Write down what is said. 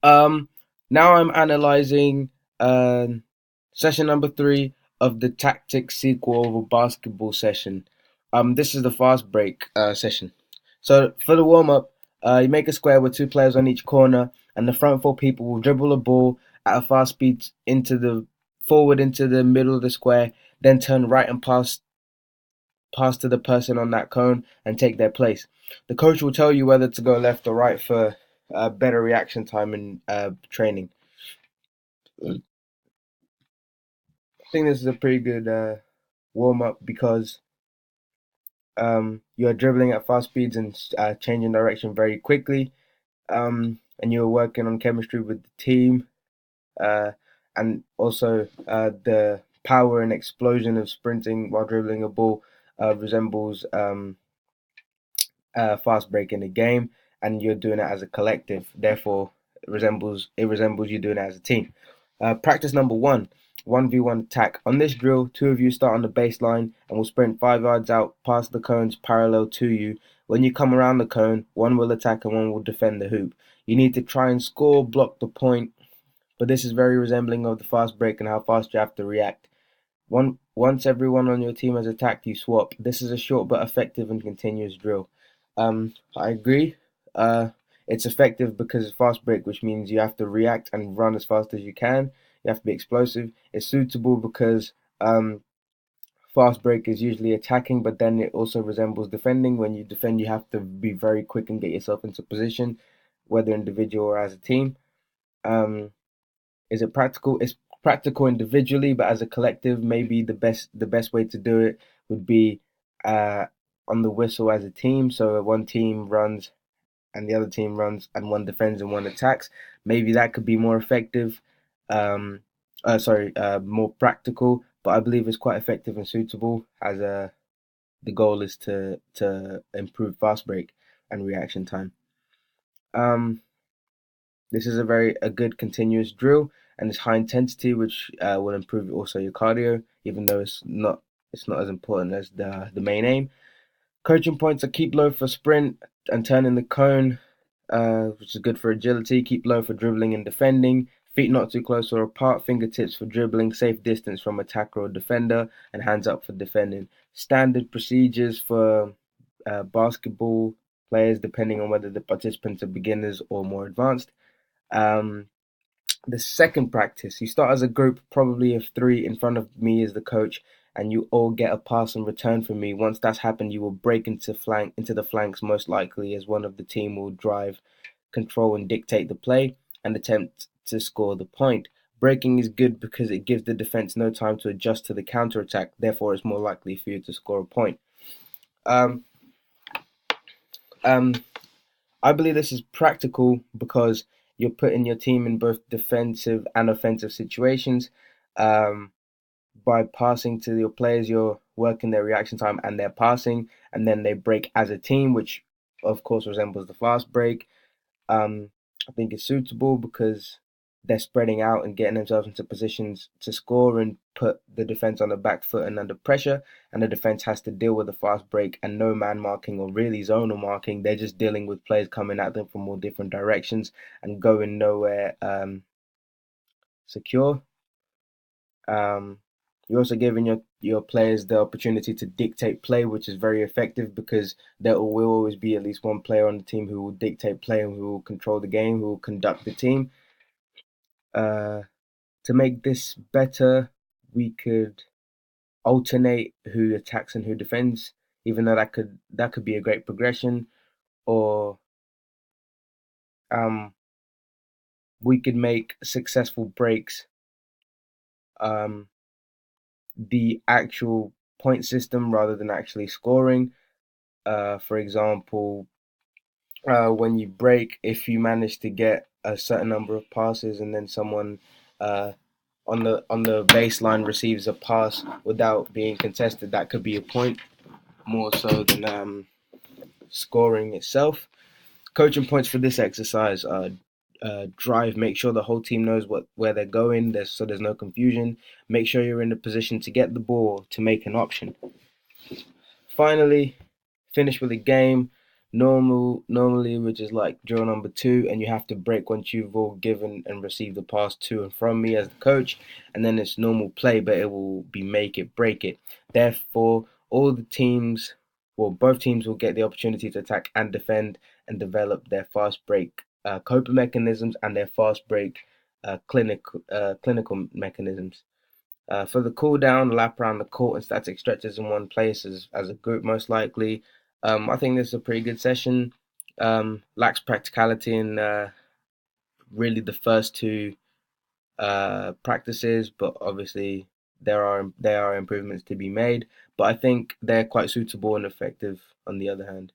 Um, Now I'm analyzing session number 3 of the tactics sequel of a basketball session. This is the fast break session. So for the warm up, you make a square with two players on each corner, and the front four people will dribble a ball at a fast speed into the middle of the square, then turn right and pass to the person on that cone and take their place. The coach will tell you whether to go left or right for better reaction time in training. I think this is a pretty good warm up because you're dribbling at fast speeds and changing direction very quickly, and you're working on chemistry with the team, uh, and also the power and explosion of sprinting while dribbling a ball resembles fast break in the game, and you're doing it as a collective. Therefore, it resembles you doing it as a team. Practice number 1v1 attack. On this drill, two of you start on the baseline and will sprint 5 yards out past the cones parallel to you. When you come around the cone, one will attack and one will defend the hoop. You need to try and score, block the point, but this is very resembling of the fast break and how fast you have to react. Once everyone on your team has attacked, you swap. This is a short but effective and continuous drill. I agree. Uh, it's effective because it's fast break, which means you have to react and run as fast as you can. You have to be explosive. It's suitable because fast break is usually attacking, but then it also resembles defending. When you defend, you have to be very quick and get yourself into position, whether individual or as a team. Um, is it practical? It's practical individually, but as a collective, maybe the best way to do it would be uh, on the whistle as a team. So one team runs and the other team runs, and one defends and one attacks. Maybe that could be more effective. Um, more practical. But I believe it's quite effective and suitable as the goal is to improve fast break and reaction time. Um, this is a good continuous drill, and it's high intensity, which will improve also your cardio, even though it's not as important as the main aim. Coaching points are keep low for sprint and turning the cone, which is good for agility. Keep low for dribbling and defending. Feet not too close or apart. Fingertips for dribbling. Safe distance from attacker or defender, and hands up for defending. Standard procedures for basketball players, depending on whether the participants are beginners or more advanced. Um, the second practice, you start as a group, probably of three. In front of me is the coach, and you all get a pass and return from me. Once that's happened, you will break into the flanks, most likely, as one of the team will drive, control, and dictate the play and attempt to score the point. Breaking is good because it gives the defense no time to adjust to the counter attack. Therefore, it's more likely for you to score a point. Um, um, I believe this is practical because you're putting your team in both defensive and offensive situations. Um, by passing to your players, you're working their reaction time and their passing, and then they break as a team, which of course resembles the fast break. Um, I think it's suitable because they're spreading out and getting themselves into positions to score and put the defense on the back foot and under pressure. And the defense has to deal with the fast break and no man marking or really zonal marking. They're just dealing with players coming at them from all different directions and going nowhere secure. Um, you're also giving your players the opportunity to dictate play, which is very effective because there will always be at least one player on the team who will dictate play and who will control the game, who will conduct the team. Uh, to make this better, we could alternate who attacks and who defends, even though that could be a great progression. Or um, we could make successful breaks um, the actual point system rather than actually scoring. For example, when you break, if you manage to get a certain number of passes and then someone uh, on the baseline receives a pass without being contested, that could be a point more so than scoring itself. Coaching points for this exercise are drive. Make sure the whole team knows where they're going. There's no confusion. Make sure you're in a position to get the ball to make an option. Finally, finish with a game. Normally, which is like drill number two, and you have to break once you've all given and received the pass to and from me as the coach, and then it's normal play, but it will be make it, break it. Therefore, all the teams, well, both teams will get the opportunity to attack and defend and develop their fast break coping mechanisms and their fast break clinical mechanisms. For the cool down, lap around the court and static stretches in one place as a group, most likely. I think this is a pretty good session. Lacks practicality in really the first two practices, but obviously there are improvements to be made. But I think they're quite suitable and effective on the other hand.